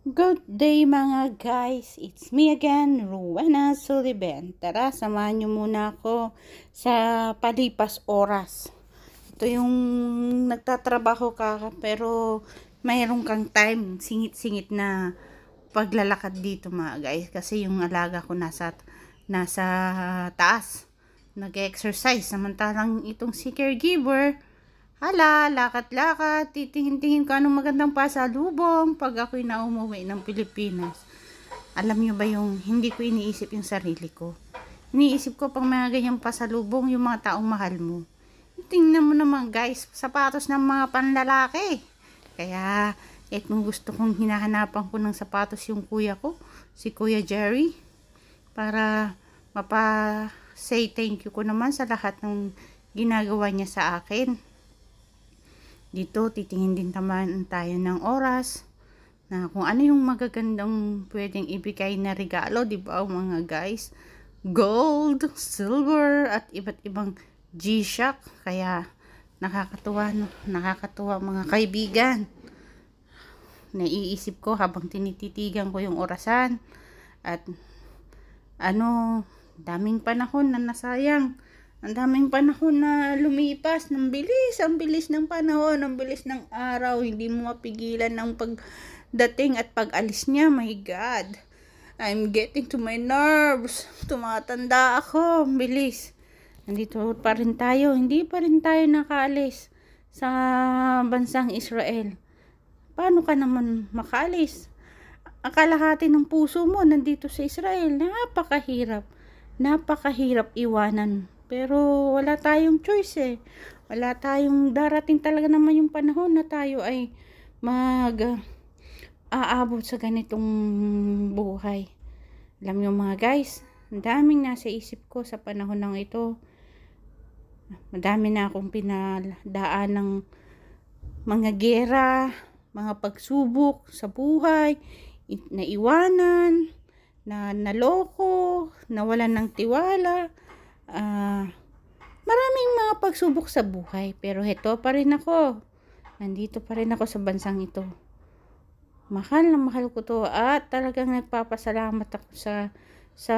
Good day mga guys, it's me again, Rowena Sullivan. Tara, samahan nyo muna ako sa palipas oras. Ito yung nagtatrabaho ka pero mayroon kang time, singit-singit na paglalakad dito mga guys. Kasi yung alaga ko nasa taas, nag-exercise. Samantalang itong si caregiver, hala, lakad-lakad, titingin-tingin ko anong magandang pasalubong pag ako'y naumuwi ng Pilipinas. Alam nyo ba yung hindi ko iniisip yung sarili ko? Iniisip ko pang mga ganyang pasalubong yung mga taong mahal mo. Tingnan mo naman guys, sapatos ng mga panlalaki. Kaya, etong gusto kong hinahanapan ko ng sapatos yung kuya ko, si Kuya Jerry, para mapa-say thank you ko naman sa lahat ng ginagawa niya sa akin. Dito, titingin din naman tayo ng oras na kung ano yung magagandang pwedeng ibigay na regalo, di ba mga guys? Gold, silver, at iba't ibang G-Shock. Kaya nakakatuwa, no? Nakakatuwa mga kaibigan. Naiisip ko habang tinititigan ko yung orasan at daming panahon na nasayang. Ang daming panahon na lumipas ng bilis, ang bilis ng panahon, ang bilis ng araw, hindi mo mapigilan ng pagdating at pag-alis niya. My God, I'm getting to my nerves. Tumatanda ako, bilis. Nandito pa rin tayo, hindi pa rin tayo nakaalis sa bansang Israel. Paano ka naman makaalis? Ang kalahati ng puso mo nandito sa Israel. Napakahirap iwanan. Pero wala tayong choice eh. Wala tayong darating talaga naman yung panahon na tayo ay aabot sa ganitong buhay. Alam nyo mga guys, ang daming nasa isip ko sa panahon ng ito. Madami na akong pinadaan ng mga gera, mga pagsubok sa buhay, naiwanan, na naloko, nawalan ng tiwala. Maraming mga pagsubok sa buhay, pero heto pa rin ako. Nandito pa rin ako sa bansang ito. Mahal na mahal ko to at talagang nagpapasalamat ako sa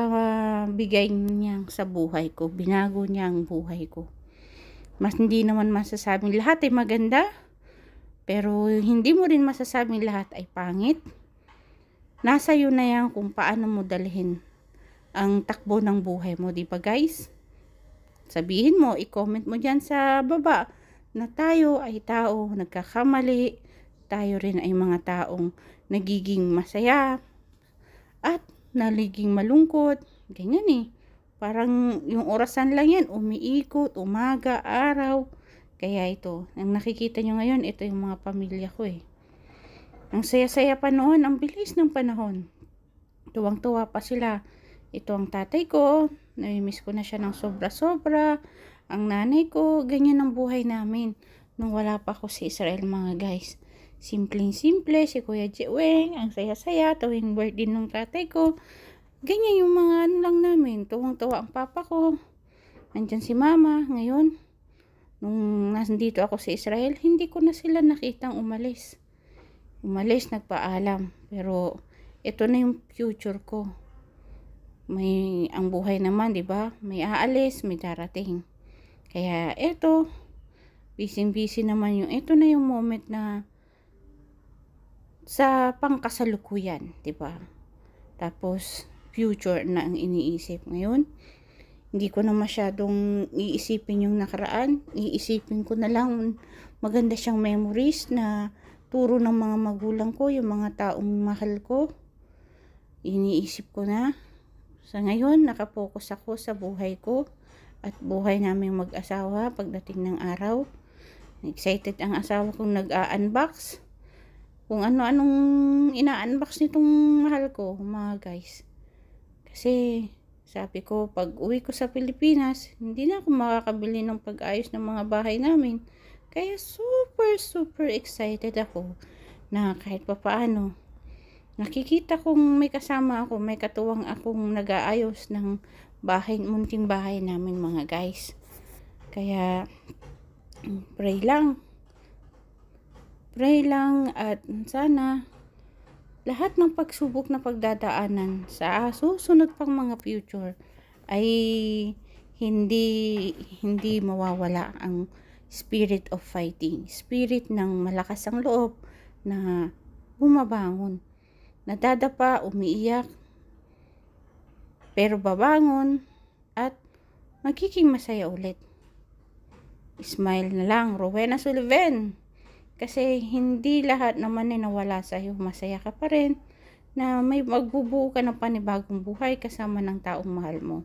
bigay niya sa buhay ko. Binago niya ang buhay ko. Mas hindi naman masasabing lahat ay maganda, pero hindi mo rin masasabing lahat ay pangit. Nasa iyo na yan kung paano mo dalhin ang takbo ng buhay mo, di ba guys? Sabihin mo, i-comment mo dyan sa baba na tayo ay tao nagkakamali, tayo rin ay mga taong nagiging masaya at naliging malungkot. Ganyan eh. Parang yung orasan lang yan, umiikot, umaga, araw. Kaya ito, ang nakikita nyo ngayon, ito yung mga pamilya ko eh. Ang saya-saya pa noon, ang bilis ng panahon. Tuwang-tuwa pa sila. Ito ang tatay ko, namimiss ko na siya ng sobra-sobra. Ang nanay ko, ganyan ang buhay namin nung wala pa ako sa Israel mga guys. Simpleng-simple, si Kuya Jeweng, ang saya-saya, tuwing birthday ng tatay ko. Ganyan yung mga ano lang namin, tuwang-tuwa ang papa ko. Andyan si mama, ngayon, nung nandito ako sa Israel, hindi ko na sila nakitang umalis. Nagpaalam, pero ito na yung future ko. May ang buhay naman, 'di ba? May aalis, may darating. Kaya ito, busy naman yung ito na yung moment na sa pangkasalukuyan, 'di ba? Tapos future na ang iniisip ngayon. Hindi ko na masyadong iisipin yung nakaraan. Iisipin ko na lang maganda siyang memories na turo ng mga magulang ko, yung mga taong mahal ko. Iniisip ko na. Sa ngayon, nakapokus ako sa buhay ko at buhay naming mag-asawa pagdating ng araw. Excited ang asawa kong nag-unbox. Kung ano-anong ina-unbox nitong mahal ko, mga guys. Kasi, sabi ko, pag uwi ko sa Pilipinas, hindi na ako makakabili ng pag-ayos ng mga bahay namin. Kaya super excited ako na kahit papaano, nakikita kong may kasama ako, may katuwang akong nag-aayos ng bahay, munting bahay namin mga guys. Kaya, pray lang at sana lahat ng pagsubok na pagdadaanan sa susunod pang mga future ay hindi hindi mawawala ang spirit of fighting, spirit ng malakas ang loob na bumabangon, nadadapa, umiiyak, pero babangon at magiging masaya ulit. Smile na lang, Rowena Sullivan. Kasi hindi lahat naman ay nawala sa'yo. Masaya ka pa rin na may magbubuo ka ng panibagong buhay kasama ng taong mahal mo.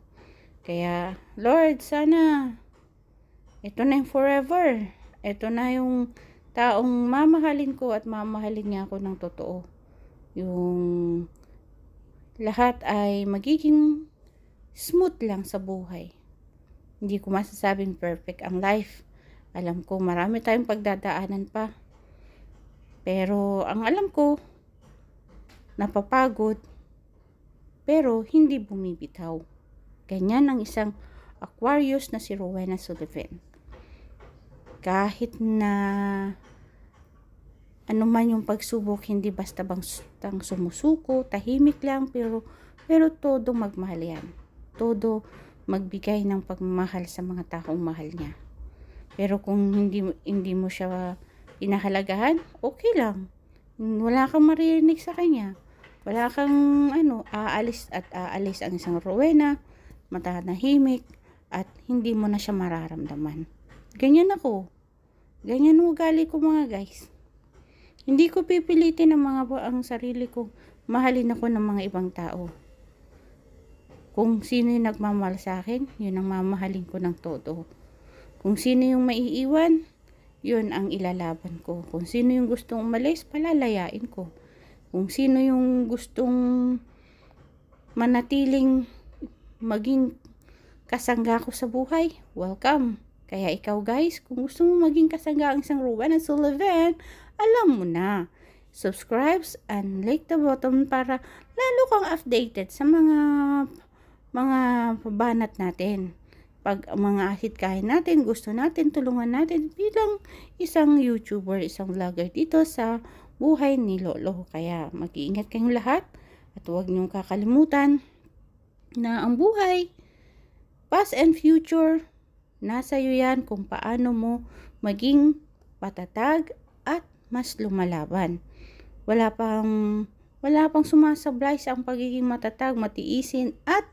Kaya, Lord, sana ito na yung forever. Ito na yung taong mamahalin ko at mamahalin niya ako ng totoo. Yung lahat ay magiging smooth lang sa buhay. Hindi ko masasabing perfect ang life. Alam ko marami tayong pagdadaanan pa. Pero ang alam ko, napapagod, pero hindi bumibitaw. Ganyan ang isang Aquarius na si Rowena Sullivan. Kahit na ano man yung pagsubok, hindi basta bang sumusuko, tahimik lang, pero todo magmahal yan. Todo magbigay ng pagmamahal sa mga taong mahal niya. Pero kung hindi mo siya inahalagahan, okay lang. Wala kang maririnig sa kanya. Wala kang aalis ang isang Rowena, matanahimik, at hindi mo na siya mararamdaman. Ganyan ako. Ganyan ang ugali ko mga guys. Hindi ko pipilitin ang sarili ko. Mahalin ako ng mga ibang tao. Kung sino yung nagmamahal sa akin, yun ang mamahalin ko ng todo. Kung sino yung maiiwan, yun ang ilalaban ko. Kung sino yung gustong umalis, palalayain ko. Kung sino yung gustong manatiling maging kasangga ko sa buhay, welcome. Kaya ikaw guys, kung gusto mo maging kasangga ang isang Rowena Sullivan, alam mo na. Subscribe and click the button para lalo kang updated sa mga pabanat natin. Pag mga ahit-kahin natin, gusto natin, tulungan natin bilang isang YouTuber, isang vlogger dito sa buhay ni Lolo. Kaya mag-iingat kayong lahat at huwag niyong kakalimutan na ang buhay, past and future, nasa iyo yan kung paano mo maging patatag at mas lumalaban. Wala pang sumasablay sa ang pagiging matatag, matiisin at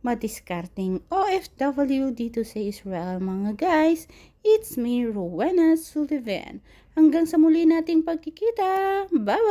madiskarting OFW dito sa Israel mga guys. It's me, Rowena Sullivan. Hanggang sa muli nating pagkikita. Bye-bye!